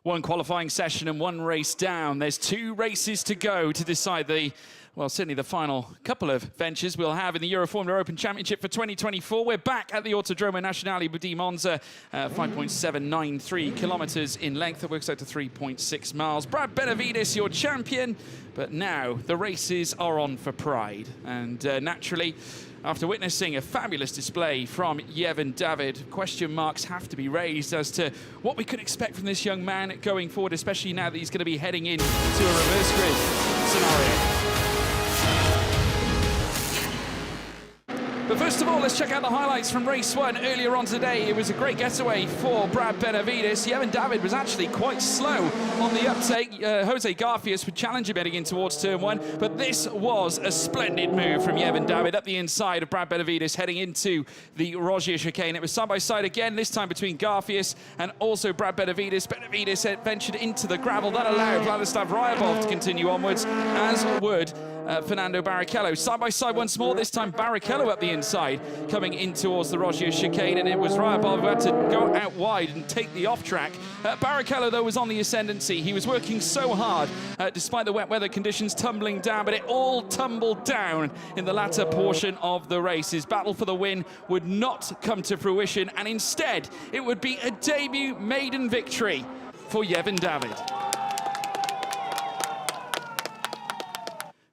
One qualifying session and one race down. There's 2 races to go to decide certainly the final couple of ventures we'll have in the Euroformula Open Championship for 2024. We're back at the Autodromo Nazionale di Monza, 5.793 kilometers in length. That works out to 3.6 miles. Brad Benavides, your champion. But now the races are on for pride. And naturally, after witnessing a fabulous display from Yevon David, question marks have to be raised as to what we could expect from this young man going forward, especially now that he's going to be heading into a reverse grid scenario. But first of all, let's check out the highlights from race 1 earlier on today. It was a great getaway for Brad Benavides. Yevon David was actually quite slow on the uptake. Jose Garfias would challenge him heading in towards turn 1, but this was a splendid move from Yevon David up the inside of Brad Benavides heading into the Rogier chicane. It was side by side again, this time between Garfias and also Brad Benavides. Benavides had ventured into the gravel. That allowed Vladislav Ryabov to continue onwards, as would Fernando Barrichello. Side by side once more, this time Barrichello up the inside, coming in towards the Rogier chicane, and it was Ryabov who had to go out wide and take the off track. Barrichello, though, was on the ascendancy. He was working so hard, despite the wet weather conditions tumbling down, but it all tumbled down in the latter portion of the race. His battle for the win would not come to fruition, and instead, it would be a debut maiden victory for Yevon David.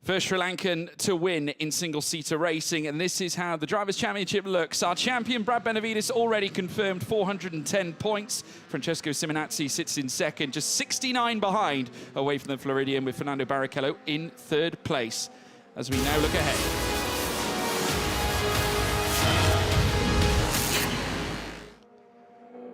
First Sri Lankan to win in single-seater racing, and this is how the Drivers' Championship looks. Our champion, Brad Benavides, already confirmed 410 points. Francesco Simonazzi sits in second, just 69 behind, away from the Floridian, with Fernando Barrichello in third place. As we now look ahead.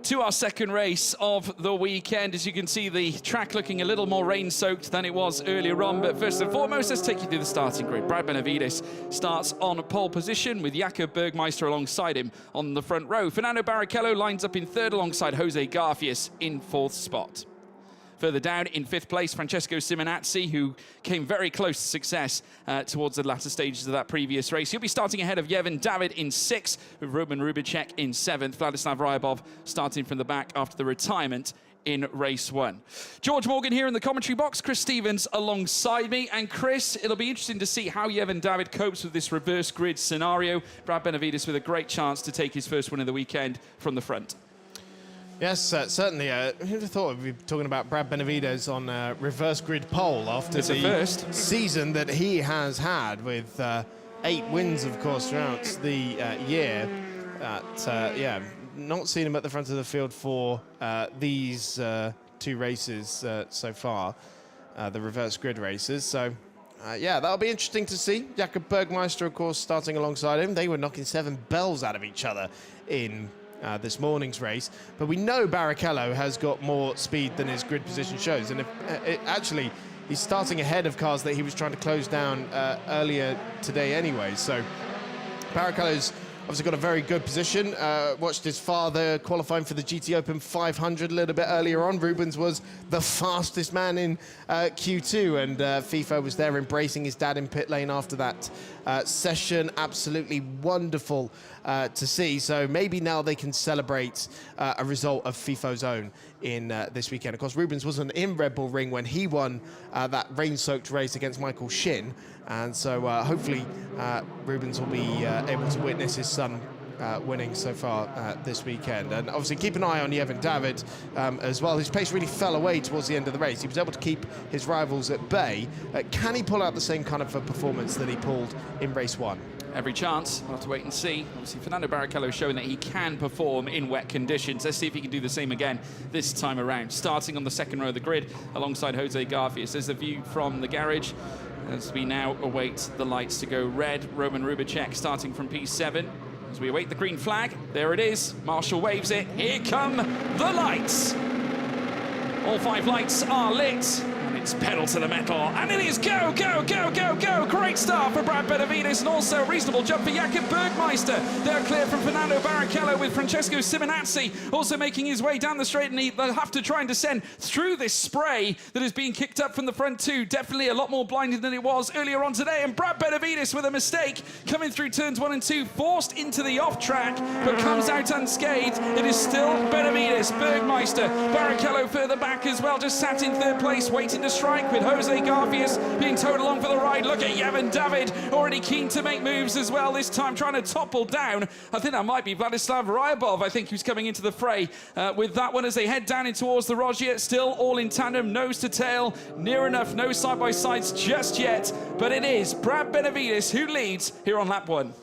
To our second race of the weekend. As you can see, the track looking a little more rain-soaked than it was earlier on. But first and foremost, let's take you through the starting grid. Brad Benavides starts on pole position with Jakob Bergmeister alongside him on the front row. Fernando Barrichello lines up in third alongside Jose Garfias in fourth spot. Further down in fifth place, Francesco Simonazzi, who came very close to success towards the latter stages of that previous race. He'll be starting ahead of Yevon David in sixth, with Roman Rubicek in seventh. Vladislav Ryabov starting from the back after the retirement in race 1. George Morgan here in the commentary box, Chris Stevens alongside me. And Chris, it'll be interesting to see how Yevon David copes with this reverse grid scenario. Brad Benavides with a great chance to take his first win of the weekend from the front. Yes, certainly. Who'd have thought we'd be talking about Brad Benavides on reverse grid pole after the season that he has had with 8 wins, of course, throughout the year. Not seen him at the front of the field for these 2 races so far, the reverse grid races. So, that'll be interesting to see. Jakob Bergmeister, of course, starting alongside him. They were knocking 7 bells out of each other in this morning's race, but we know Barrichello has got more speed than his grid position shows, and actually he's starting ahead of cars that he was trying to close down earlier today anyway. So Barrichello's obviously got a very good position. Watched his father qualifying for the GT Open 500 a little bit earlier on. Rubens was the fastest man in Q2, and FIFA was there embracing his dad in pit lane after that session. Absolutely wonderful to see. So maybe now they can celebrate a result of FIFO's own in this weekend. Of course, Rubens wasn't in Red Bull Ring when he won that rain-soaked race against Michael Shin. And so hopefully Rubens will be able to witness his son winning so far this weekend. And obviously keep an eye on Yevon David as well. His pace really fell away towards the end of the race. He was able to keep his rivals at bay. Can he pull out the same kind of a performance that he pulled in race 1? Every chance. We'll have to wait and see. Obviously, Fernando Barrichello showing that he can perform in wet conditions. Let's see if he can do the same again this time around. Starting on the second row of the grid alongside Jose Garfias. There's the view from the garage as we now await the lights to go red. Roman Rubicek starting from P7. As we await the green flag, there it is. Marshall waves it. Here come the lights. All 5 lights are lit. And It's pedal to the metal, and it is go, go, go, go, go. Great start for Brad Benavides, and also a reasonable jump for Jakob Bergmeister. They're clear from Fernando Barrichello, with Francesco Simonazzi also making his way down the straight, and they'll have to try and descend through this spray that is being kicked up from the front two. Definitely a lot more blinding than it was earlier on today, and Brad Benavides with a mistake coming through turns 1 and 2, forced into the off track, but comes out unscathed. It is still Benavides, Bergmeister, Barrichello further back as well, just sat in third place, waiting to strike, with Jose Garfias being towed along for the ride. Look at Yevon David, already keen to make moves as well, this time trying to topple down. I think that might be Vladislav Ryabov, I think, who's coming into the fray with that one as they head down in towards the Rogier. Still all in tandem, nose to tail, near enough, no side-by-sides just yet, but it is Brad Benavides who leads here on lap 1.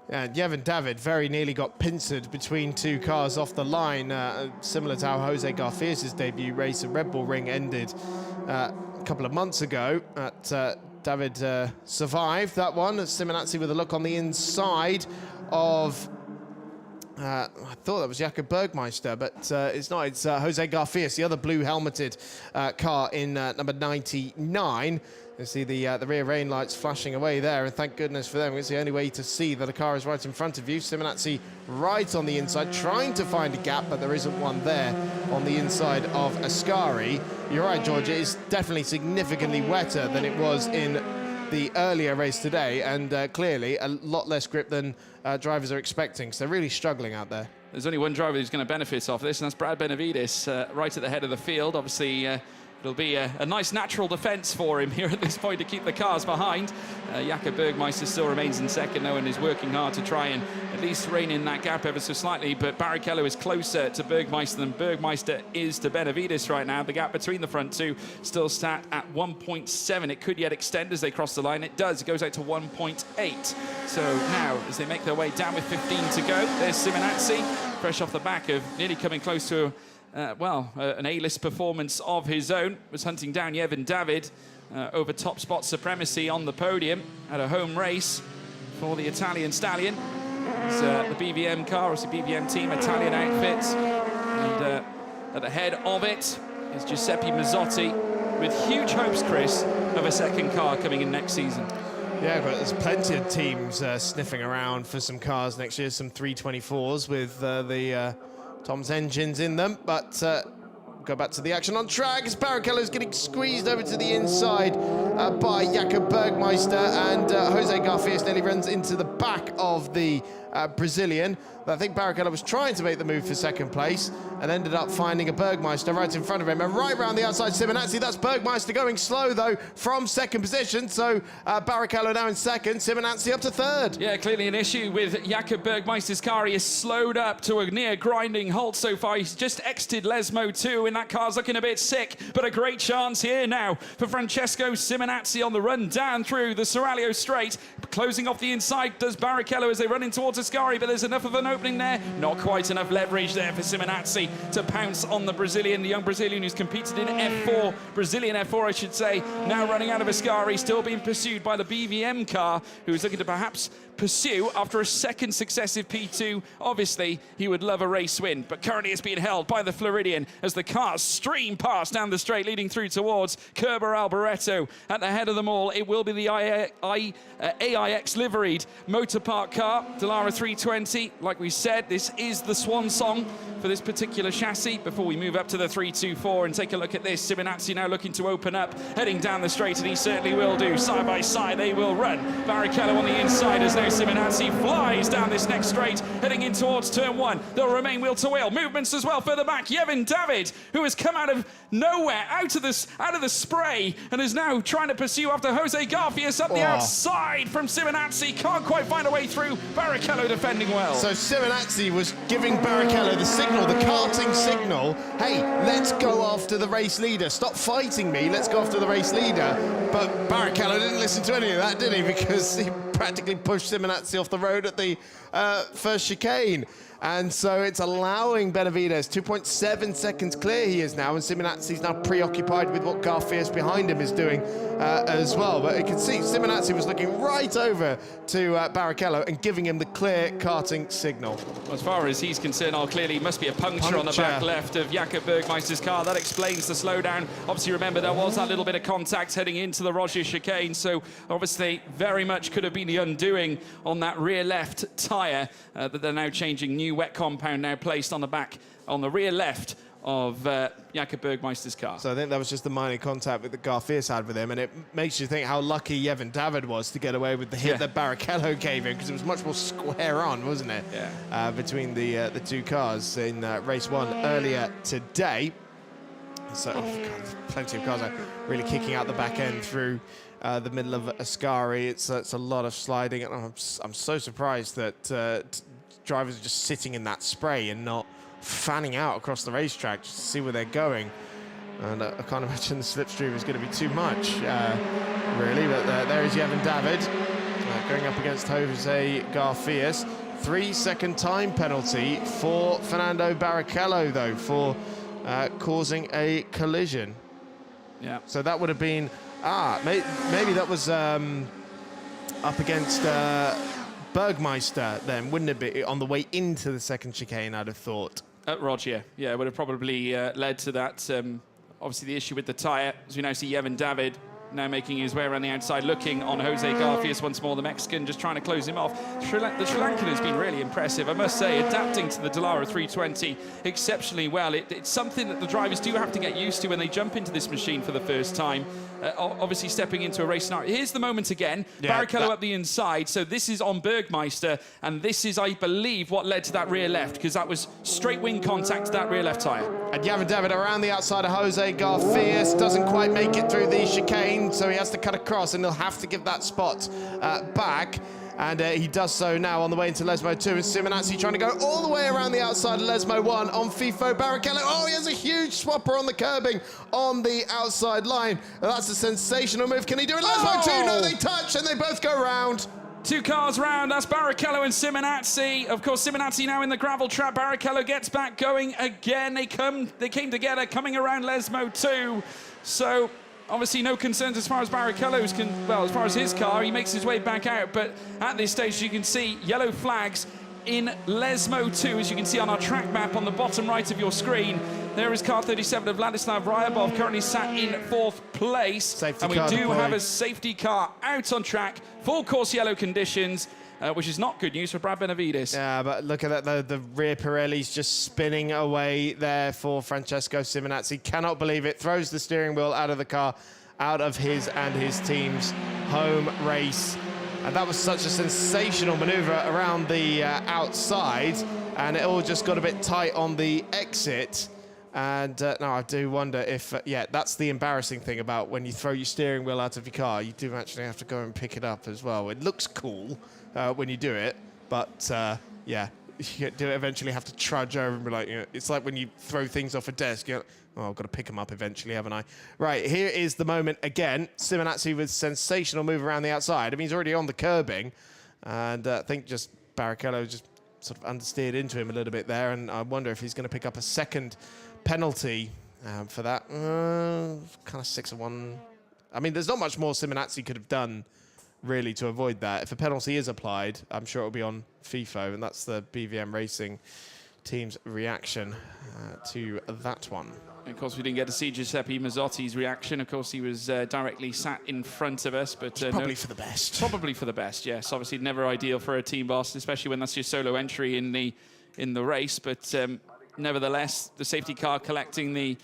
And Yevon David very nearly got pincered between two cars off the line, similar to how Jose Garfias' debut race at Red Bull Ring ended a couple of months ago. David survived that one. Simonazzi with a look on the inside of... I thought that was Jakob Bergmeister, but it's not. It's Jose Garfias, the other blue-helmeted car in number 99. You see the rear rain lights flashing away there, and thank goodness for them. It's the only way to see that a car is right in front of you. Simonazzi right on the inside, trying to find a gap, but there isn't one there on the inside of Ascari. You're right, George, it is definitely significantly wetter than it was in the earlier race today, and clearly a lot less grip than drivers are expecting, so they're really struggling out there. There's only one driver who's going to benefit off this, and that's Brad Benavides, right at the head of the field. Obviously, it'll be a nice natural defence for him here at this point to keep the cars behind. Jakob Bergmeister still remains in second, though, and is working hard to try and at least rein in that gap ever so slightly. But Barrichello is closer to Bergmeister than Bergmeister is to Benavides right now. The gap between the front two still sat at 1.7. It could yet extend as they cross the line. It does. It goes out to 1.8. So now, as they make their way down with 15 to go, there's Simonazzi, fresh off the back of nearly coming close to an A-list performance of his own, was hunting down Yevon David over top spot supremacy on the podium at a home race for the Italian Stallion. It's the BVM car, it's the BVM team, Italian outfit, and at the head of it is Giuseppe Mazzotti, with huge hopes, Chris, of a second car coming in next season. Yeah, but there's plenty of teams sniffing around for some cars next year, some 324s with the Tom's engines in them, but go back to the action on track as Barrichello's getting squeezed over to the inside by Jakob Bergmeister, and Jose Garfias nearly runs into the back of the Brazilian. I think Barrichello was trying to make the move for second place and ended up finding a Bergmeister right in front of him, and right round the outside Simonazzi. That's Bergmeister going slow though from second position, so Barrichello now in second, Simonazzi up to third. Yeah, clearly an issue with Jakob Bergmeister's car. He is slowed up to a near grinding halt so far. He's just exited Lesmo 2, and that car's looking a bit sick, but a great chance here now for Francesco Simonazzi on the run down through the Seraglio straight. Closing off the inside does Barrichello as they run in towards Ascari, but there's enough of an opening there. Not quite enough leverage there for Simonazzi to pounce on the Brazilian, the young Brazilian who's competed in F4, Brazilian F4 I should say, now running out of Ascari, still being pursued by the BVM car, who is looking to perhaps pursue after a second successive P2. Obviously, he would love a race win, but currently it's being held by the Floridian as the cars stream past down the straight, leading through towards Kerber Alboreto. At the head of them all, it will be the AIX liveried motor park car, Dallara 320. Like we said, this is the swan song for this particular chassis. Before we move up to the 324 and take a look at this, Simonazzi now looking to open up, heading down the straight, and he certainly will do. Side by side, they will run. Barrichello on the inside as now Simonazzi flies down this next straight, heading in towards turn 1. They'll remain wheel to wheel. Movements as well further back. Yevon David, who has come out of nowhere, out of the spray, and is now trying to pursue after Jose Garfias up the outside from Simonazzi. Can't quite find a way through. Barrichello defending well. So Simonazzi was giving Barrichello the signal, the karting signal. Hey, let's go after the race leader. Stop fighting me. Let's go after the race leader. But Barrichello didn't listen to any of that, did he? Because he practically pushed Simonazzi off the road at the first chicane. And so it's allowing Benavides 2.7 seconds clear he is now, and Simonazzi's now preoccupied with what Garfias behind him is doing as well. But you can see Simonazzi was looking right over to Barrichello and giving him the clear karting signal. As far as he's concerned, clearly must be a puncture on the back left of Jakob Bergmeister's car. That explains the slowdown. Obviously, remember, there was that little bit of contact heading into the Roger chicane, so obviously very much could have been the undoing on that rear left tyre that they're now changing. New wet compound now placed on the back, on the rear left of Jakob Bergmeister's car. So I think that was just the minor contact that Garfias had with him, and it makes you think how lucky Yevon David was to get away with the hit that Barrichello gave him, because it was much more square on, wasn't it? Yeah. Between the two cars in race 1 earlier today. So God, plenty of cars are really kicking out the back end through the middle of Ascari. It's a lot of sliding, and I'm so surprised that drivers are just sitting in that spray and not fanning out across the racetrack just to see where they're going. And I can't imagine the slipstream is going to be too much, really. But there is Yevon David going up against Jose Garfias. 3-second time penalty for Fernando Barrichello, though, for causing a collision. Yeah. So that would have been maybe that was up against Bergmeister then, wouldn't it be, on the way into the second chicane, I'd have thought. At Roger, yeah, would have probably led to that. Obviously, the issue with the tyre, as we now see Yevon David now making his way around the outside, looking on Jose Garfias once more, the Mexican, just trying to close him off. The Sri Lankan has been really impressive, I must say, adapting to the Dallara 320 exceptionally well. It's something that the drivers do have to get used to when they jump into this machine for the first time. Obviously, stepping into a race scenario. Here's the moment again. Yeah, Barrichello up the inside. So this is on Bergmeister, and this is, I believe, what led to that rear left, because that was straight wing contact to that rear left tyre. And Yevon David around the outside of Jose Garfias, doesn't quite make it through the chicane, so he has to cut across, and he'll have to give that spot back. And he does so now on the way into Lesmo 2. And Simonazzi trying to go all the way around the outside of Lesmo 1 on FIFO. Barrichello, oh, he has a huge swapper on the curbing on the outside line. That's a sensational move. Can he do it? Lesmo 2, no, they touch, and they both go round. Two cars round, that's Barrichello and Simonazzi. Of course, Simonazzi now in the gravel trap. Barrichello gets back going again. They came together, coming around Lesmo 2. So obviously no concerns as far as Barrichello's as far as his car. He makes his way back out, but at this stage you can see yellow flags in Lesmo 2, as you can see on our track map on the bottom right of your screen. There is car 37 of Vladislav Ryabov, currently sat in 4th place. Safety and we do have a safety car out on track, full course yellow conditions, which is not good news for Brad Benavides. Yeah, but look at that, the rear Pirelli's just spinning away there for Francesco Simonazzi. Cannot believe it. Throws the steering wheel out of the car, out of his and his team's home race. And that was such a sensational maneuver around the outside, and it all just got a bit tight on the exit. And no, I do wonder if, that's the embarrassing thing about when you throw your steering wheel out of your car. You do actually have to go and pick it up as well. It looks cool when you do it, but you do eventually have to trudge over and be like, it's like when you throw things off a desk. You're like, oh, I've got to pick them up eventually, haven't I? Right, here is the moment again. Simonazzi with sensational move around the outside. I mean, he's already on the curbing, and I think just Barrichello just sort of understeered into him a little bit there, and I wonder if he's going to pick up a second penalty for that. Kind of 6-1. I mean, there's not much more Simonazzi could have done, really, to avoid that. If a penalty is applied, I'm sure it'll be on FIFO, and that's the BVM Racing team's reaction to that one. Of course, we didn't get to see Giuseppe Mazzotti's reaction. Of course, he was directly sat in front of us, but probably for the best. Probably for the best, yes. Obviously, never ideal for a team boss, especially when that's your solo entry in the race. But nevertheless, the safety car collecting the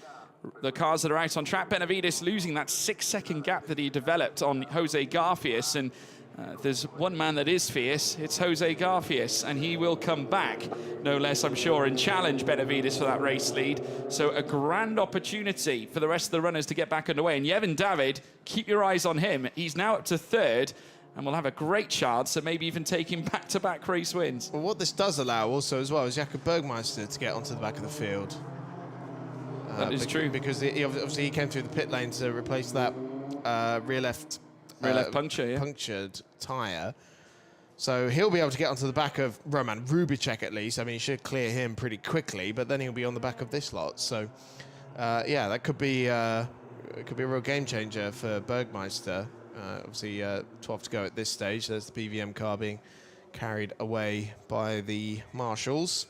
cars that are out on track. Benavides losing that 6-second gap that he developed on Jose Garfias, and there's one man that is fierce, it's Jose Garfias, and he will come back, no less, I'm sure, and challenge Benavides for that race lead. So a grand opportunity for the rest of the runners to get back underway. And Yevon David, keep your eyes on him. He's now up to 3rd, and will have a great chance of maybe even taking back-to-back race wins. Well, what this does allow also as well is Jakob Bergmeister to get onto the back of the field. That is true. Because obviously he came through the pit lane to replace that rear left puncture, punctured tyre. So he'll be able to get onto the back of Roman Rubicek at least. I mean, he should clear him pretty quickly, but then he'll be on the back of this lot. So, yeah, that could be a real game changer for Bergmeister. Obviously, 12 to go at this stage. There's the BVM car being carried away by the marshals.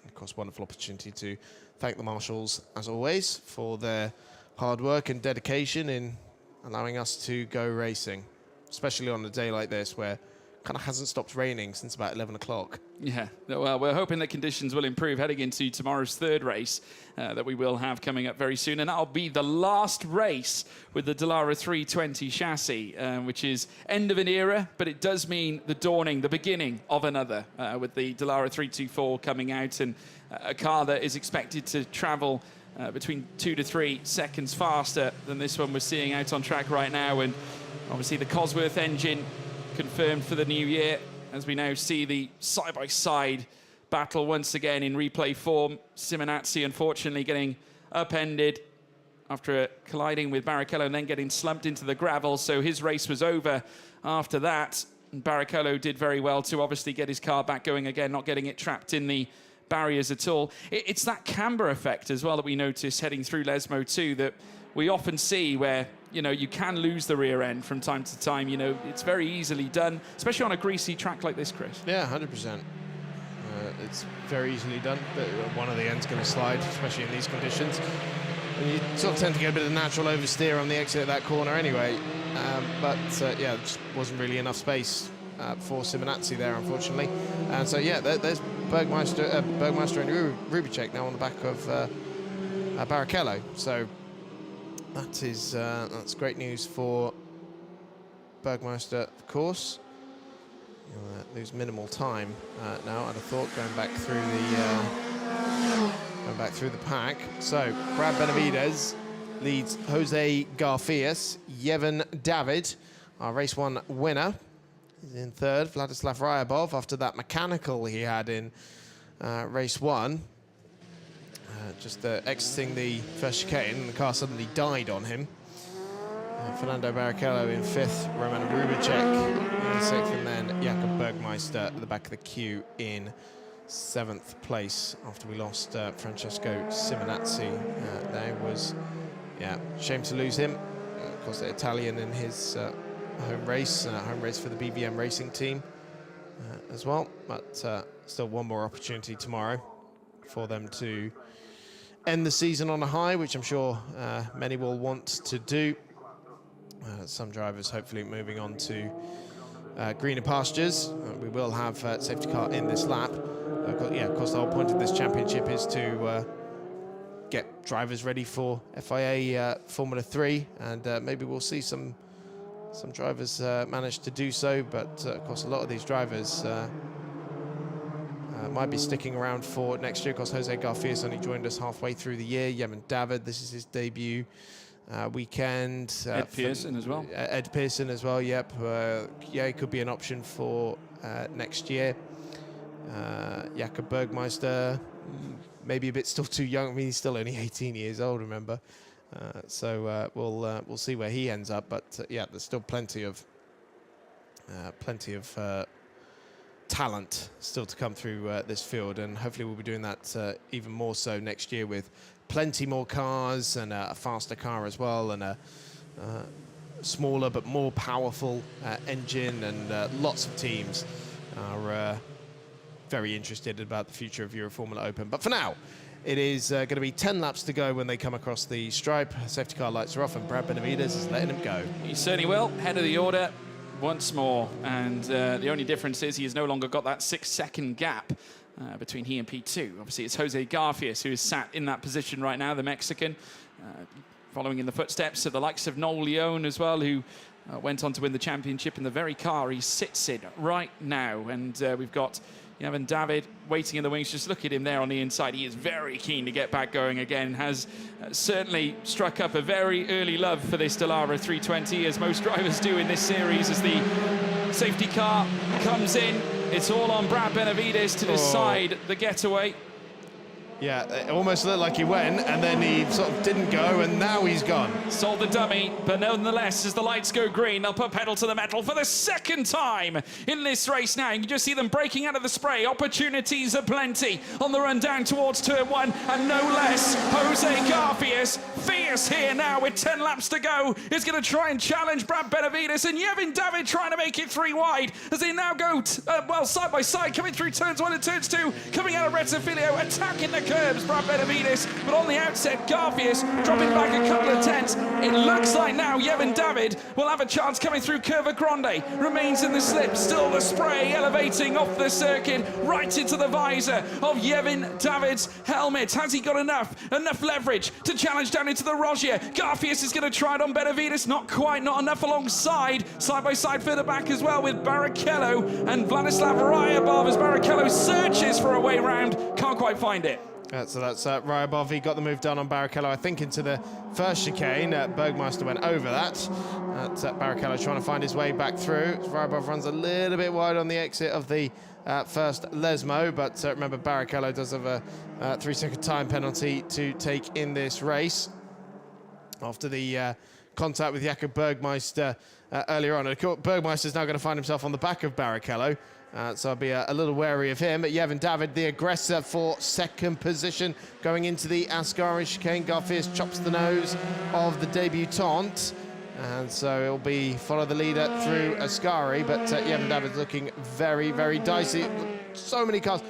Of course, wonderful opportunity to thank the marshals, as always, for their hard work and dedication in allowing us to go racing, especially on a day like this where kind of hasn't stopped raining since about 11 o'clock. Yeah, well, we're hoping that conditions will improve heading into tomorrow's third race that we will have coming up very soon. And that'll be the last race with the Dallara 320 chassis, which is end of an era, but it does mean the beginning of another, with the Dallara 324 coming out, and a car that is expected to travel between 2 to 3 seconds faster than this one we're seeing out on track right now. And obviously the Cosworth engine confirmed for the new year, as we now see the side-by-side battle once again in replay form. Simonazzi, unfortunately, getting upended after colliding with Barrichello and then getting slumped into the gravel, so his race was over after that. And Barrichello did very well to obviously get his car back going again, not getting it trapped in the barriers at all. It's that camber effect as well that we notice heading through Lesmo 2 that we often see, where, you know, you can lose the rear end from time to time. You know, it's very easily done, especially on a greasy track like this, Chris. Yeah, 100%. It's very easily done, but one of the ends going to slide, especially in these conditions. And you sort of tend to get a bit of natural oversteer on the exit of that corner anyway. But yeah, there just wasn't really enough space for Simonazzi there, unfortunately. And so, yeah, there's Bergmeister and Rubicek now on the back of Barrichello. So that's great news for Bergmeister, of course. He'll lose minimal time now, I'd have thought, going back through the pack. So Brad Benavides leads Jose Garfias. Yevon David, our race 1 winner, is in third. Vladislav Ryabov, after that mechanical he had in race 1. Just exiting the first chicane, and the car suddenly died on him. Fernando Barrichello in 5th, Roman Rubicek in 6th, and then Jakob Bergmeister at the back of the queue in 7th place after we lost Francesco Simonazzi. There was, yeah, shame to lose him. Of course, the Italian in his home race for the BVM racing team as well. But still one more opportunity tomorrow for them to end the season on a high, which I'm sure many will want to do. Some drivers hopefully moving on to greener pastures. We will have safety car in this lap. Yeah, of course, the whole point of this championship is to get drivers ready for FIA Formula 3, and maybe we'll see some drivers manage to do so, but of course a lot of these drivers might be sticking around for next year. Of course, Jose Garfias only joined us halfway through the year. Yevon David, this is his debut weekend. Ed Pearson as well. Ed Pearson as well, yep. Yeah, it could be an option for next year. Jakob Bergmeister, maybe a bit still too young. I mean, he's still only 18 years old, remember. So we'll see where he ends up. But yeah, there's still plenty of talent still to come through this field, and hopefully we'll be doing that even more so next year, with plenty more cars and a faster car as well, and a smaller but more powerful engine, and lots of teams are very interested about the future of Euroformula Open. But for now, it is going to be 10 laps to go when they come across the stripe. Safety car lights are off, and Brad Benavides is letting him go. He certainly will. Head of the order once more, and the only difference is he has no longer got that 6-second gap between he and P2. Obviously, it's Jose Garfias who is sat in that position right now, the Mexican, following in the footsteps of the likes of Noel Leon as well, who went on to win the championship in the very car he sits in right now. And we've got Yevon David waiting in the wings. Just look at him there on the inside. He is very keen to get back going again. Has certainly struck up a very early love for this Dallara 320, as most drivers do in this series. As the safety car comes in, it's all on Brad Benavides to decide the getaway. Yeah, it almost looked like he went, and then he sort of didn't go, and now he's gone. Sold the dummy, but nonetheless, as the lights go green, they'll put pedal to the metal for the second time in this race now. You can just see them breaking out of the spray. Opportunities are plenty on the run down towards turn 1, and no less, Jose Garfias, fierce here now with 10 laps to go, is going to try and challenge Brad Benavides, and Yevin David trying to make it 3 wide as they now go, side by side, coming through turns 1 and turns 2, coming out of Rettofilio, attacking the curbs, Brad Benavides, but on the outset, Garfias dropping back a couple of tenths. It looks like now Yevin David will have a chance coming through Curva Grande, remains in the slip, still the spray elevating off the circuit, right into the visor of Yevin David's helmet. Has he got enough leverage to challenge down into the Rogier? Garfias is going to try it on Benavides, not quite, not enough alongside, side by side further back as well with Barrichello and Vladislav Ryabov as Barrichello searches for a way round, can't quite find it. So that's Ryabov. He got the move done on Barrichello, I think, into the first chicane. Bergmeister went over that. Barrichello trying to find his way back through. Ryabov runs a little bit wide on the exit of the first Lesmo, but remember, Barrichello does have a 3-second time penalty to take in this race after the contact with Jakob Bergmeister earlier on. And Bergmeister's now going to find himself on the back of Barrichello. So I'll be a little wary of him. But Yevin David, the aggressor for second position, going into the Ascari chicane. Garfias chops the nose of the debutante. And so it'll be follow the leader through Ascari. But Yevin David looking very, very dicey. So many cars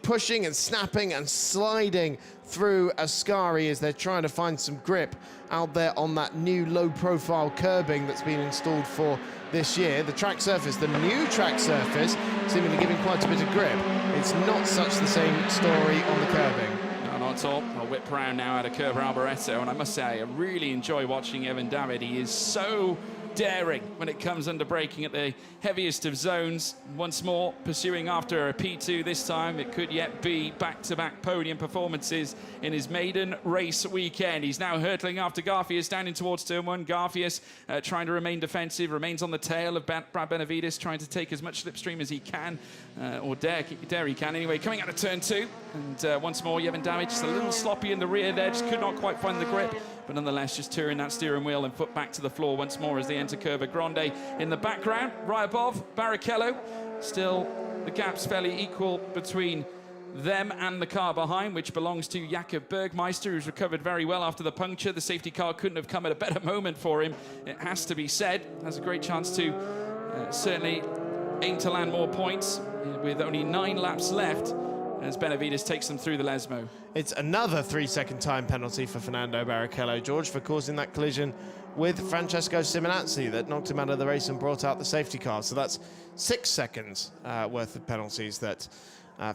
pushing and snapping and sliding through Ascari as they're trying to find some grip out there on that new low-profile curbing that's been installed for this year. The track surface, the new track surface, seemingly giving quite a bit of grip. It's not such the same story on the curbing. No, not at all. I'll whip round now out of Curva Alboreto, and I must say, I really enjoy watching Evan David. He is so daring when it comes under braking at the heaviest of zones. Once more pursuing after a P2 this time. It could yet be back-to-back podium performances in his maiden race weekend. He's now hurtling after Garfias down in towards turn 1. Garfias trying to remain defensive, remains on the tail of Brad Benavides, trying to take as much slipstream as he can, or dare he can anyway. Coming out of turn 2, and once more Yevin David just a little sloppy in the rear there, just could not quite find the grip, but nonetheless just turning that steering wheel and foot back to the floor once more as they enter Curva Grande. In the background, right above, Barrichello. Still, the gap's fairly equal between them and the car behind, which belongs to Jakob Bergmeister, who's recovered very well after the puncture. The safety car couldn't have come at a better moment for him, it has to be said. Has a great chance to certainly aim to land more points with only 9 laps left as Benavides takes them through the Lesmo. It's another 3-second time penalty for Fernando Barrichello, George, for causing that collision with Francesco Simonazzi that knocked him out of the race and brought out the safety car. So that's 6 seconds worth of penalties that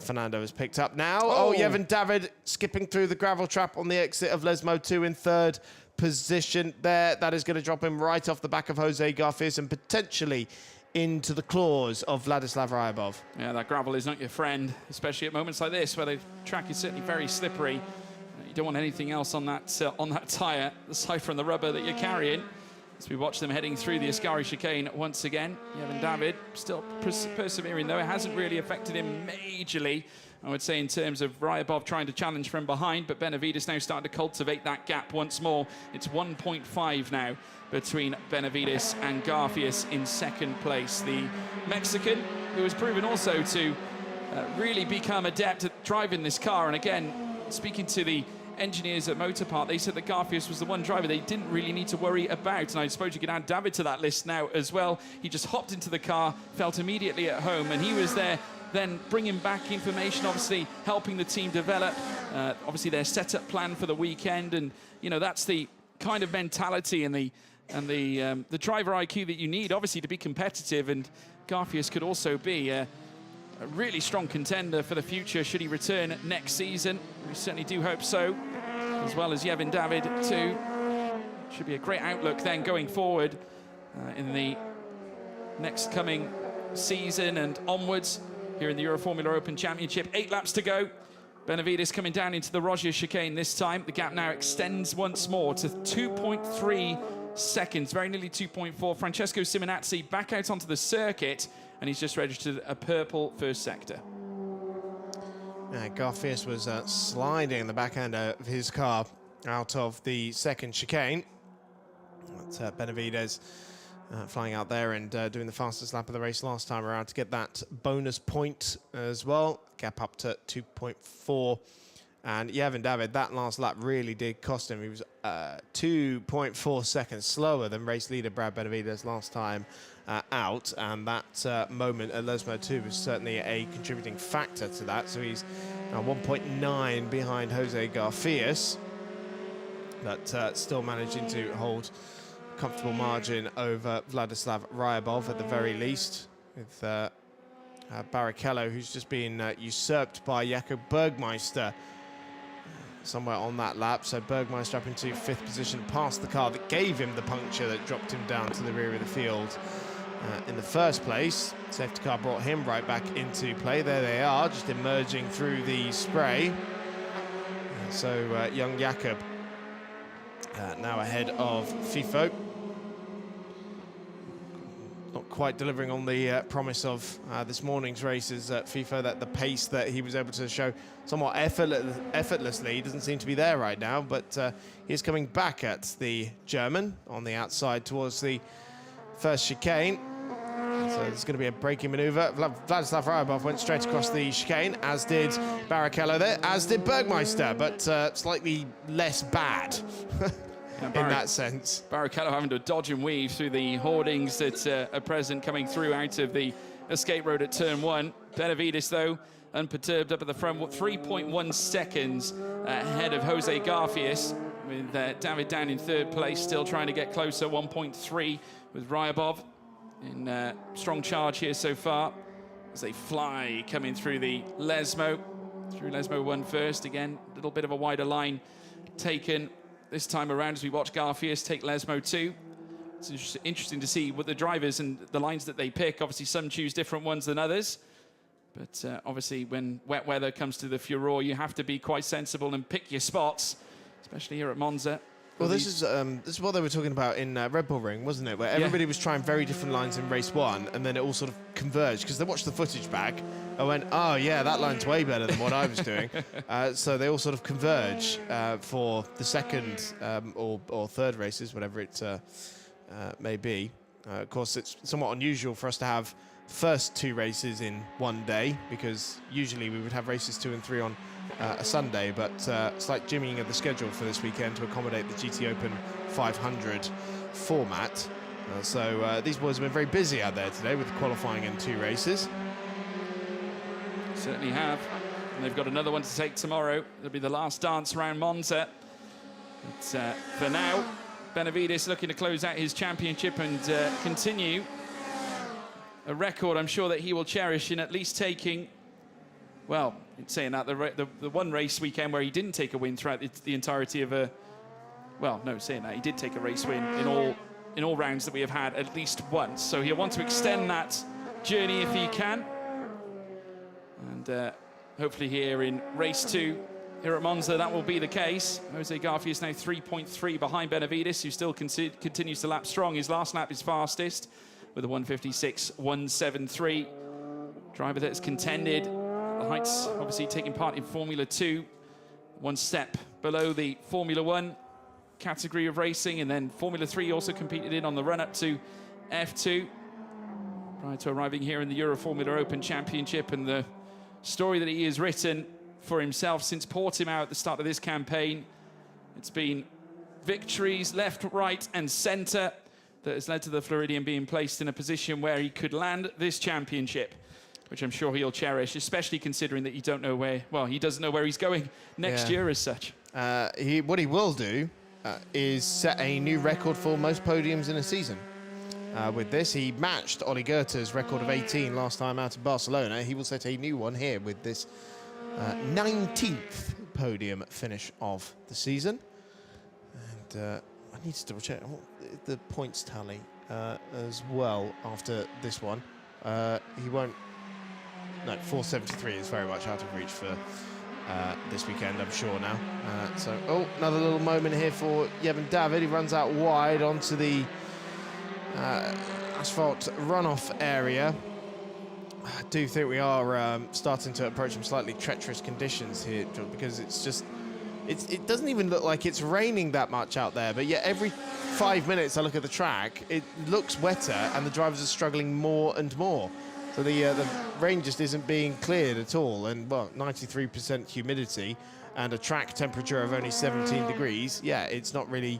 Fernando has picked up now. Oh, Yevin David skipping through the gravel trap on the exit of Lesmo 2 in third position there. That is going to drop him right off the back of Jose Garfias and potentially into the claws of Vladislav Ryabov. Yeah, that gravel is not your friend, especially at moments like this where the track is certainly very slippery. You don't want anything else on that tyre, aside from the rubber that you're carrying. As we watch them heading through the Ascari chicane once again. Yevin David still persevering, though. It hasn't really affected him majorly, I would say, in terms of Ryabov trying to challenge from behind, but Benavides now starting to cultivate that gap once more. It's 1.5 now between Benavides and Garfias in second place. The Mexican, who has proven also to really become adept at driving this car. And again, speaking to the engineers at Motorpark, they said that Garfias was the one driver they didn't really need to worry about. And I suppose you could add David to that list now as well. He just hopped into the car, felt immediately at home, and he was there then bringing back information, obviously helping the team develop, obviously their setup plan for the weekend. And, you know, that's the kind of mentality and the driver IQ that you need, obviously, to be competitive. And Garfias could also be a really strong contender for the future should he return next season. We certainly do hope so, as well as Yevin David too. Should be a great outlook then going forward in the next coming season and onwards here in the Euroformula Open Championship. 8 laps to go. Benavides coming down into the Rogier chicane this time. The gap now extends once more to 2.3 seconds, very nearly 2.4. Francesco Simonazzi back out onto the circuit, and he's just registered a purple first sector. Garfias was sliding the back end of his car out of the second chicane. But Benavides flying out there and doing the fastest lap of the race last time around to get that bonus point as well. Gap up to 2.4. And Yevon David, that last lap really did cost him. He was 2.4 seconds slower than race leader Brad Benavides last time out. And that moment at Lesmo 2 was certainly a contributing factor to that. So he's 1.9 behind Jose Garfias, but still managing to hold a comfortable margin over Vladislav Ryabov at the very least, with Barrichello, who's just been usurped by Jakob Bergmeister somewhere on that lap. So Bergmeister up into 5th position, past the car that gave him the puncture that dropped him down to the rear of the field in the first place. Safety car brought him right back into play. There they are, just emerging through the spray. So young Jakob now ahead of FIFO. Not quite delivering on the promise of this morning's races at FIFO, that the pace that he was able to show somewhat effortlessly doesn't seem to be there right now, but he's coming back at the German on the outside towards the first chicane. So there's going to be a braking maneuver. Vladislav Ryabov went straight across the chicane, as did Barrichello there, as did Bergmeister, but slightly less bad. In that sense. Barrichello having to dodge and weave through the hoardings that are present coming through out of the escape road at turn 1. Benavides, though, unperturbed up at the front, 3.1 seconds ahead of Jose Garfias, with David down in 3rd place, still trying to get closer, 1.3 with Ryabov in strong charge here so far as they fly coming through the Lesmo. Through Lesmo 1 first, again, a little bit of a wider line taken this time around as we watch Garfias take Lesmo 2. It's interesting to see what the drivers and the lines that they pick. Obviously, some choose different ones than others. But obviously, when wet weather comes to the Furore, you have to be quite sensible and pick your spots, especially here at Monza. Well, this is what they were talking about in Red Bull Ring, wasn't it? Where everybody was trying very different lines in race 1, and then it all sort of converged, because they watched the footage back and went, oh, yeah, that line's way better than what I was doing. So they all sort of converge for the second or third races, whatever it may be. Of course, it's somewhat unusual for us to have first 2 races in one day, because usually we would have races 2 and 3 on a Sunday, but slight jimmying of the schedule for this weekend to accommodate the GT Open 500 format. So these boys have been very busy out there today with qualifying and 2 races. Certainly have. And they've got another one to take tomorrow. It'll be the last dance around Monza. But for now, Benavides looking to close out his championship and continue a record I'm sure that he will cherish in at least taking, well, in saying that, the one race weekend where he didn't take a win throughout the entirety of a, well, no, saying that, he did take a race win in all rounds that we have had at least once. So he'll want to extend that journey if he can. And hopefully here in race 2, here at Monza, that will be the case. Jose Garfias now 3.3 behind Benavides, who still continues to lap strong. His last lap is fastest with a 1:56.173. Driver that has contended the heights, obviously taking part in Formula 2, one step below the Formula 1 category of racing, and then Formula 3 also competed in on the run-up to F2 prior to arriving here in the Euroformula Open Championship. And the story that he has written for himself since Portimao at the start of this campaign, it's been victories left, right and centre that has led to the Floridian being placed in a position where he could land this championship, which I'm sure he'll cherish, especially considering that you don't know where, well, he doesn't know where he's going next year as such. What he will do is set a new record for most podiums in a season. With this, he matched Oli Goethe's record of 18 last time out in Barcelona. He will set a new one here with this 19th podium finish of the season. And I need to double check the points tally as well after this one. He won't. No, 473 is very much out of reach for this weekend, I'm sure now. So, another little moment here for Yevon David. He runs out wide onto the asphalt runoff area. I do think we are starting to approach some slightly treacherous conditions here, John, because it's just, it doesn't even look like it's raining that much out there, but yet every 5 minutes I look at the track, it looks wetter and the drivers are struggling more and more. So the rain just isn't being cleared at all, and well, 93% humidity and a track temperature of only 17 degrees. Yeah, it's not really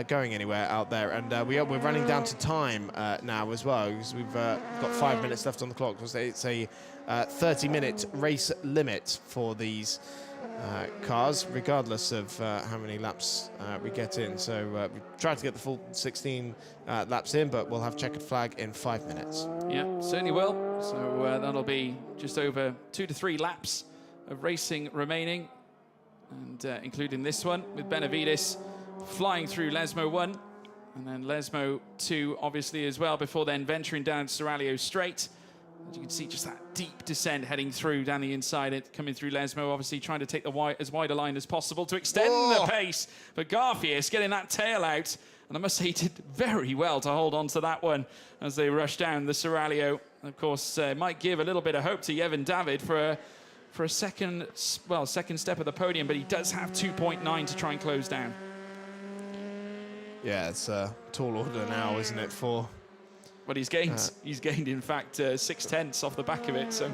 going anywhere out there, and we're running down to time now as well, because we've got 5 minutes left on the clock. It's a 30-minute race limit for these cars, regardless of how many laps we get in. So we tried to get the full 16 laps in, but we'll have checkered flag in 5 minutes. Yeah, certainly will. So that'll be just over 2 to 3 laps of racing remaining, and including this one with Benavides flying through Lesmo 1 and then Lesmo 2 obviously as well, before then venturing down Serralio Straight. As you can see, just that deep descent heading through down the inside, it coming through Lesmo, obviously trying to take the as wide a line as possible to extend the pace. But Garfius getting that tail out, and I must say he did very well to hold on to that one as they rush down the Serralio. Of course, might give a little bit of hope to Yevon David for a second step of the podium, but he does have 2.9 to try and close down. Yeah, it's a tall order now, isn't it, for... But he's gained, in fact, 6/10 off the back of it. So,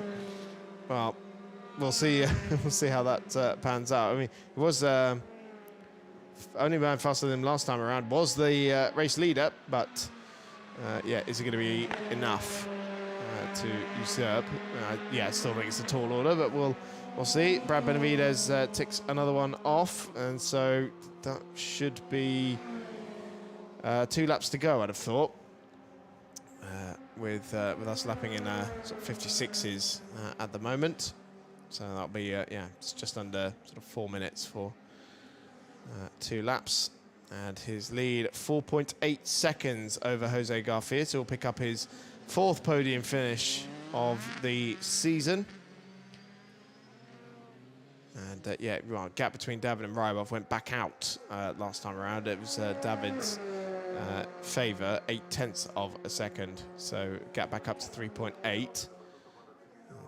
well, we'll see. We'll see how that pans out. I mean, it was only ran faster than last time around. Was the race leader, but yeah, is it going to be enough to usurp? Yeah, I still think it's a tall order, but we'll see. Brad Benavides ticks another one off, and so that should be 2 laps to go, I'd have thought. With us lapping in sort of 56s at the moment. So that'll be, yeah, it's just under sort of 4 minutes for 2 laps. And his lead, 4.8 seconds over Jose Garfias, who will pick up his 4th podium finish of the season. And yeah, well, gap between David and Rybov went back out last time around. It was David's favour, 0.8 of a second, so gap back up to 3.8.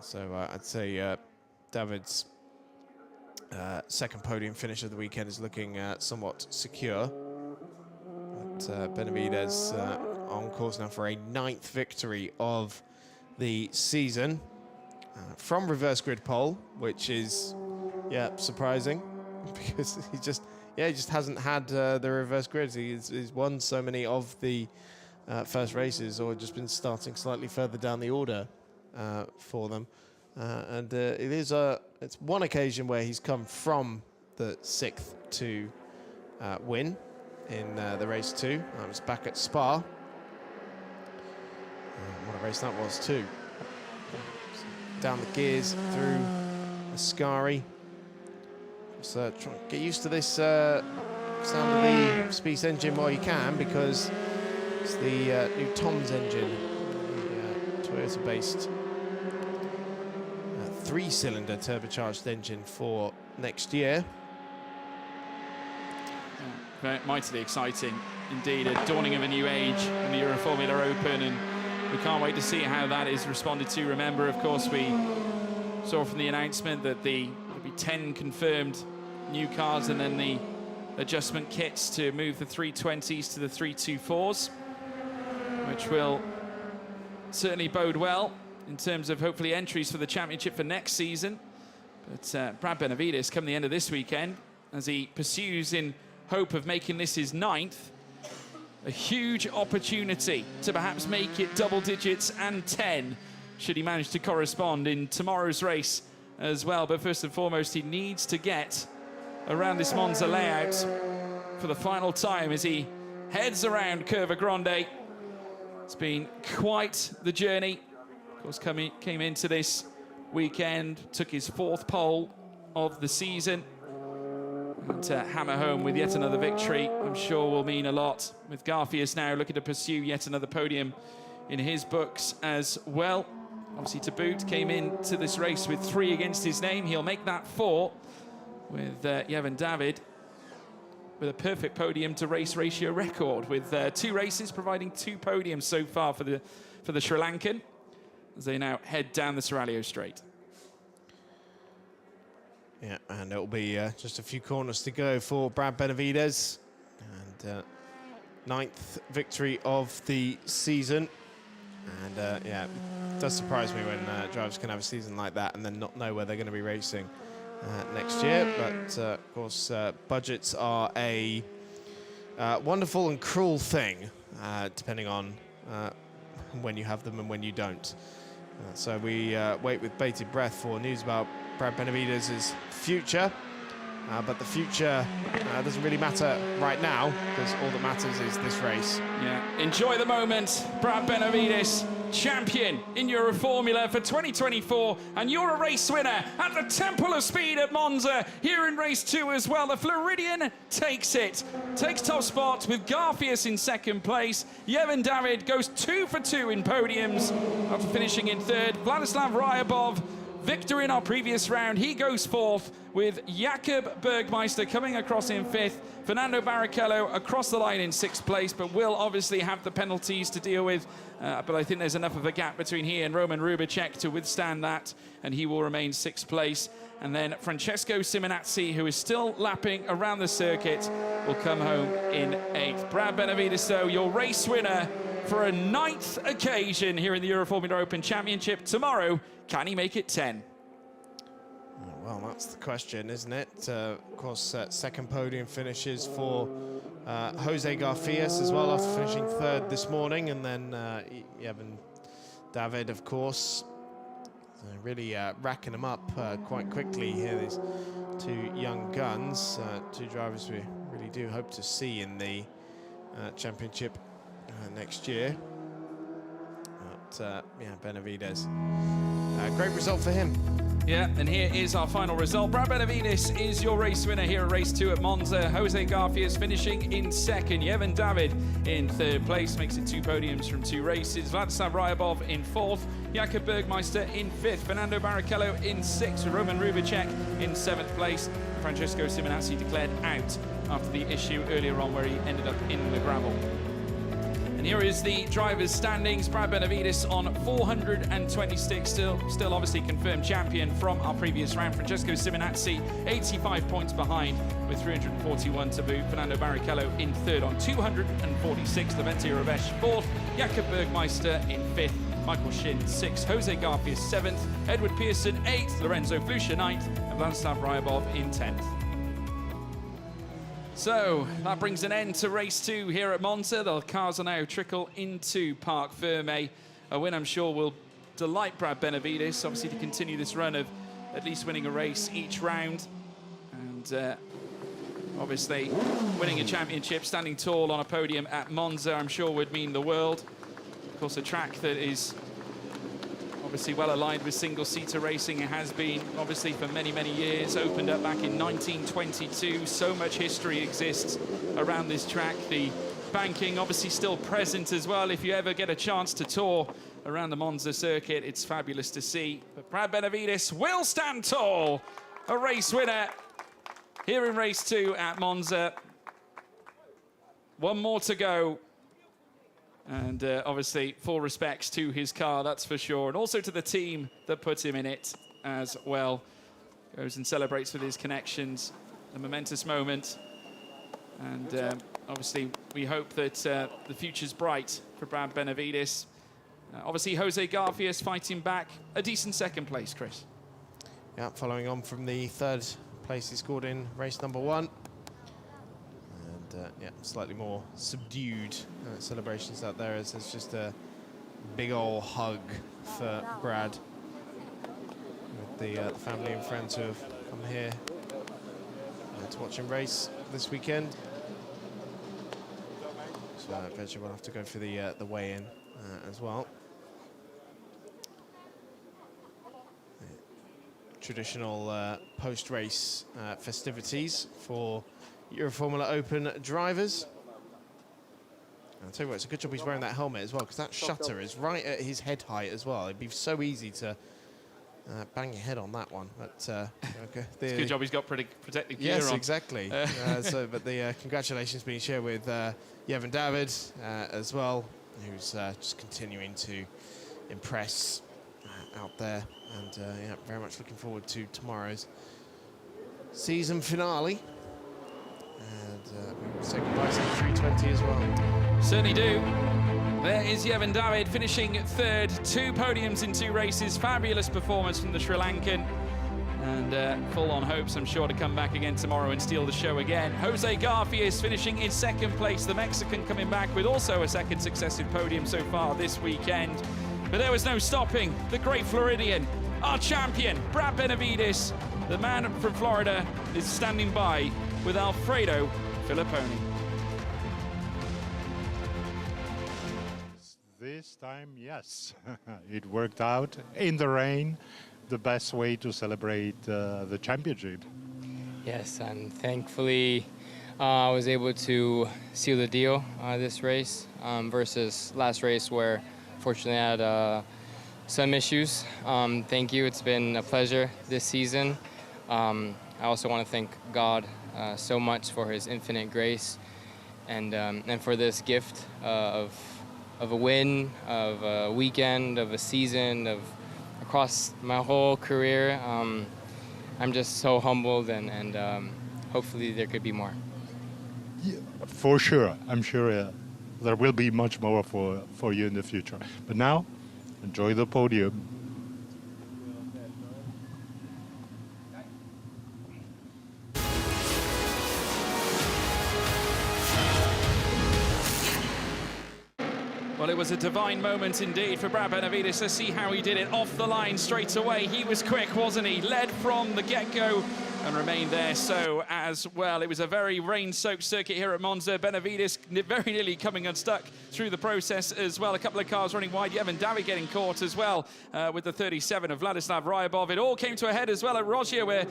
So I'd say David's second podium finish of the weekend is looking somewhat secure. But Benavides on course now for a 9th victory of the season from reverse grid pole, which is, yeah, surprising because he just hasn't had the reverse grids. He's won so many of the first races, or just been starting slightly further down the order for them. And it's one occasion where he's come from the 6th to win in the race 2. That was back at Spa. What a race that was too. Down the gears through Ascari. So try and get used to this sound of the Spieth engine while you can, because it's the new Tom's engine, the Toyota-based 3-cylinder turbocharged engine for next year. Very mightily exciting indeed, a dawning of a new age in the Euroformula Open, and we can't wait to see how that is responded to. Remember, of course, we saw from the announcement that there'll be 10 confirmed new cars, and then the adjustment kits to move the 320s to the 324s, which will certainly bode well in terms of hopefully entries for the championship for next season. But Brad Benavides, come the end of this weekend, as he pursues in hope of making this his 9th, a huge opportunity to perhaps make it double digits and 10, should he manage to correspond in tomorrow's race as well. But first and foremost, he needs to get around this Monza layout for the final time as he heads around Curva Grande. It's been quite the journey. Of course, came into this weekend, took his 4th pole of the season, and to hammer home with yet another victory, I'm sure will mean a lot. With Garfias now looking to pursue yet another podium in his books as well. Obviously, to boot, came into this race with 3 against his name. He'll make that 4 with Yevon David with a perfect podium to race ratio record, with 2 races providing 2 podiums so far for the Sri Lankan. as they now head down the Seraglio Straight. Yeah, and it'll be just a few corners to go for Brad Benavides. And 9th victory of the season. And yeah, it does surprise me when drivers can have a season like that and then not know where they're going to be racing next year. But of course, budgets are a wonderful and cruel thing, depending on when you have them and when you don't. So we wait with bated breath for news about Brad Benavides' future. But the future doesn't really matter right now, because all that matters is this race. Yeah, enjoy the moment. Brad Benavides, champion in Euroformula for 2024, and you're a race winner at the Temple of Speed at Monza, here in race 2 as well. The Floridian takes it, takes top spot with Garfias in 2nd place. Yevhen David goes 2 for 2 in podiums after finishing in 3rd. Vladislav Ryabov, victor in our previous round, he goes 4th, with Jakob Bergmeister coming across in 5th. Fernando Barrichello across the line in 6th place, but will obviously have the penalties to deal with. But I think there's enough of a gap between he and Roman Rubicek to withstand that, and he will remain 6th place. And then Francesco Simonazzi, who is still lapping around the circuit, will come home in 8th. Brad Benavides, though, your race winner for a 9th occasion here in the Euroformula Open Championship. Tomorrow, can he make it 10? Well, that's the question, isn't it? Of course, 2nd podium finishes for Jose Garfias as well, after finishing 3rd this morning. And then Yevhen David, of course, really racking them up quite quickly here. These 2 young guns, 2 drivers we really do hope to see in the championship next year. But yeah, Benavides, great result for him. Yeah, and here is our final result. Brad Benavides is your race winner here at race 2 at Monza. Jose Garfias finishing in 2nd. Yevhen David in 3rd place, makes it 2 podiums from 2 races. Vladislav Ryabov in 4th. Jakob Bergmeister in 5th. Fernando Barrichello in 6th. Roman Rubicek in 7th place. Francesco Simonazzi declared out after the issue earlier on, where he ended up in the gravel. And here is the drivers' standings. Brad Benavides on 426, still obviously confirmed champion from our previous round. Francesco Simonazzi 85 points behind with 341 to boot. Fernando Barrichello in 3rd on 246. Levente Ravesh 4th. Jakob Bergmeister in 5th. Michael Shin 6th. Jose Garfias 7th. Edward Pearson 8th. Lorenzo Flusha 9th. And Vladislav Ryabov in 10th. So that brings an end to race 2 here at Monza. The cars will now trickle into Parc Ferme. A win I'm sure will delight Brad Benavides, obviously, to continue this run of at least winning a race each round. And obviously winning a championship, standing tall on a podium at Monza, I'm sure would mean the world. Of course, a track that is obviously well aligned with single-seater racing. It has been, obviously, for many, many years. Opened up back in 1922. So much history exists around this track. The banking obviously still present as well. If you ever get a chance to tour around the Monza circuit, it's fabulous to see. But Brad Benavides will stand tall. A race winner here in race 2 at Monza. One more to go. And obviously, full respects to his car, that's for sure. And also to the team that puts him in it as well. Goes and celebrates with his connections. A momentous moment. And obviously, we hope that the future's bright for Brad Benavides. Obviously, Jose Garfias fighting back. A decent 2nd place, Chris. Yeah, following on from the 3rd place he scored in race number 1. Yeah, slightly more subdued celebrations out there, as there's just a big old hug for Brad with the family and friends who have come here to watch him race this weekend. So eventually we'll have to go for the weigh-in as well. Traditional post-race festivities for Euroformula Open drivers. I'll tell you what, it's a good job he's wearing that helmet as well, because that shutter is right at his head height as well. It'd be so easy to bang your head on that one. But okay, it's a good job he's got protective gear on. Yes, exactly. But the congratulations being shared with Yevhen David as well, who's just continuing to impress out there. And yeah, very much looking forward to tomorrow's season finale. And we will say goodbye to the 320 as well. Certainly do. There is Yevon David finishing third, 2 podiums in 2 races. Fabulous performance from the Sri Lankan. And full-on hopes, I'm sure, to come back again tomorrow and steal the show again. Jose Garfias finishing in 2nd place, the Mexican coming back with also a 2nd successive podium so far this weekend. But there was no stopping the great Floridian, our champion, Brad Benavides. The man from Florida is standing by with Alfredo Filipponi. This time, yes, it worked out in the rain. The best way to celebrate the championship. Yes, and thankfully I was able to seal the deal this race versus last race where fortunately I had some issues. Thank you, it's been a pleasure this season. I also want to thank God so much for his infinite grace and for this gift of a win, of a weekend, of a season, of across my whole career. I'm just so humbled and hopefully there could be more. Yeah, for sure, I'm sure there will be much more for you in the future. But now, enjoy the podium. Well, it was a divine moment indeed for Brad Benavides. Let's see how he did it off the line straight away. He was quick, wasn't he? Led from the get-go and remained there so as well. It was a very rain-soaked circuit here at Monza. Benavides very nearly coming unstuck through the process as well. A couple of cars running wide. Yevon David getting caught as well with the 37 of Vladislav Ryabov. It all came to a head as well at Roggio, where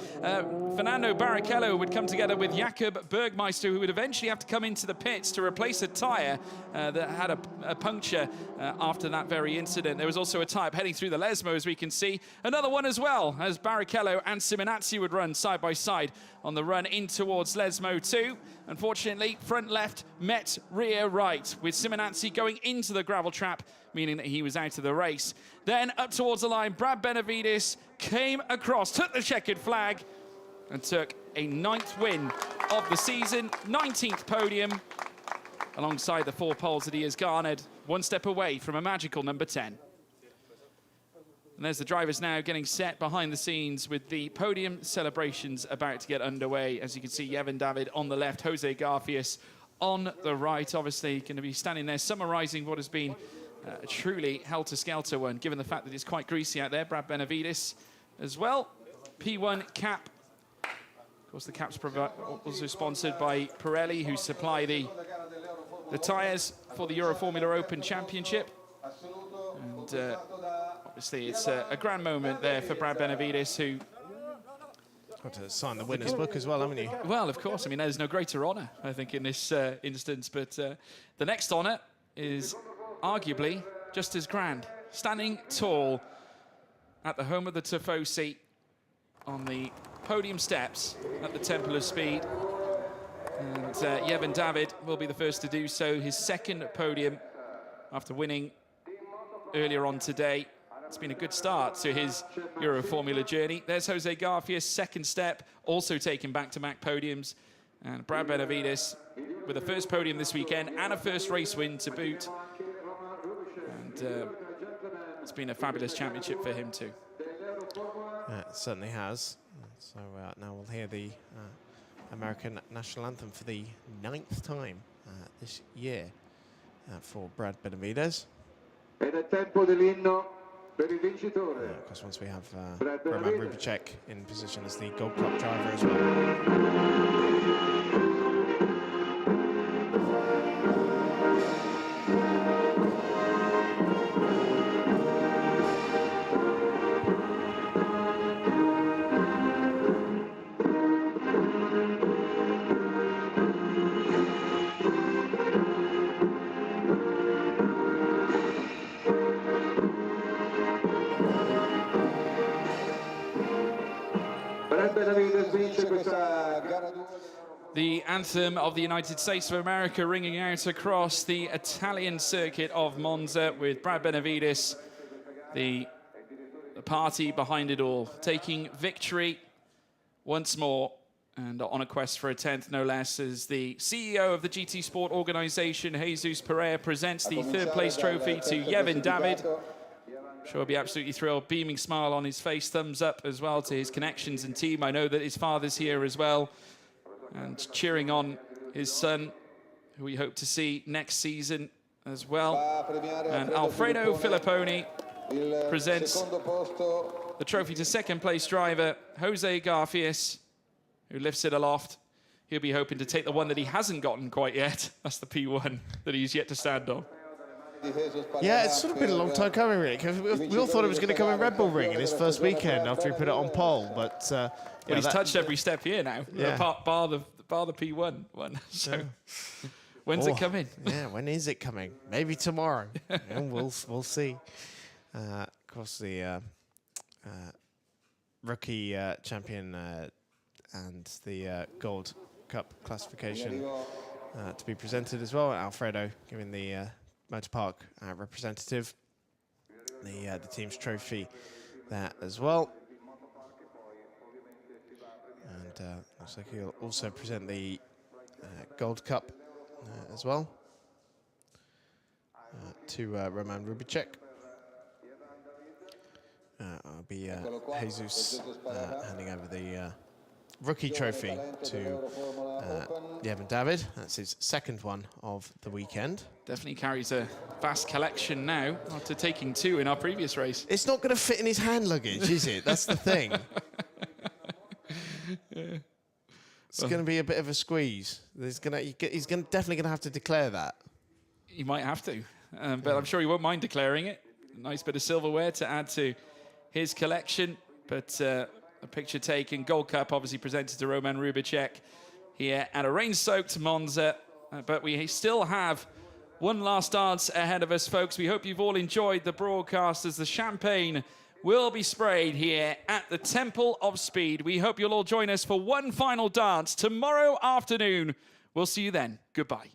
Fernando Barrichello would come together with Jakob Bergmeister, who would eventually have to come into the pits to replace a tyre that had a puncture after that very incident. There was also a type heading through the Lesmo, as we can see. Another one as well, as Barrichello and Simonazzi would run side by side on the run in towards Lesmo 2. Unfortunately, front left met rear right, with Simonazzi going into the gravel trap, meaning that he was out of the race. Then up towards the line, Brad Benavides came across, took the checkered flag, and took a 9th win of the season, 19th podium, alongside the 4 poles that he has garnered, one step away from a magical number 10. And there's the drivers now getting set behind the scenes with the podium celebrations about to get underway. As you can see, Yevon David on the left, Jose Garfias on the right, obviously going to be standing there summarising what has been a truly helter-skelter one, given the fact that it's quite greasy out there. Brad Benavides as well, P1 cap. Of course, the cap's also sponsored by Pirelli, who supply the tyres for the Euroformula Open Championship. And obviously, it's a grand moment there for Brad Benavides, who... Got to sign the winner's book as well, haven't you? Well, of course. I mean, there's no greater honour, I think, in this instance. But the next honour is arguably just as grand. Standing tall at the home of the Tifosi on the podium steps at the Temple of Speed. And Yevon David will be the first to do so. His 2nd podium after winning earlier on today. It's been a good start to his Euroformula journey. There's Jose Garfias, 2nd step, also taking back-to-back podiums. And Brad Benavides with a 1st podium this weekend and a 1st race win to boot. And it's been a fabulous championship for him too. Yeah, it certainly has. So now we'll hear the American national anthem for the 9th time this year for Brad Benavides. Ed è tempo dell'inno per il vincitore. Of course, once we have Roman Rubicek in position as the Gold Cup driver as well. The anthem of the United States of America ringing out across the Italian circuit of Monza, with Brad Benavides, the party behind it all, taking victory once more. And on a quest for a 10th, no less, as the CEO of the GT Sport organization, Jesus Pereira, presents the third place trophy to Yevin David. I'm sure he'll be absolutely thrilled, beaming smile on his face, thumbs up as well to his connections and team. I know that his father's here as well, and cheering on his son, who we hope to see next season as well. And Alfredo Filipponi presents the trophy to second place driver, Jose Garfias, who lifts it aloft. He'll be hoping to take the one that he hasn't gotten quite yet. That's the P1 that he's yet to stand on. Yeah, it's sort of been a long time coming, really, because we all thought it was going to come in Red Bull Ring in his first weekend after he put it on pole, but... well, he's touched every step here now, yeah. bar the P1 one. So, when's it coming? Yeah, when is it coming? Maybe tomorrow. And we'll see. Of course, the rookie champion and the Gold Cup classification to be presented as well. Alfredo giving the Motor Park representative the team's trophy there as well. And looks like he'll also present the Gold Cup as well to Roman Rubicek. I'll be Jesus handing over the rookie trophy to Yevin David. That's his second one of the weekend. Definitely carries a vast collection now after taking 2 in our previous race. It's not going to fit in his hand luggage, is it? That's the thing. Yeah. It's going to be a bit of a squeeze. He's definitely going to have to declare that. He might have to, but I'm sure he won't mind declaring it. A nice bit of silverware to add to his collection, but a picture taken. Gold Cup obviously presented to Roman Rubicek here at a rain-soaked Monza, but we still have one last dance ahead of us, folks. We hope you've all enjoyed the broadcast as the champagne will be sprayed here at the Temple of Speed. We hope you'll all join us for one final dance tomorrow afternoon. We'll see you then. Goodbye.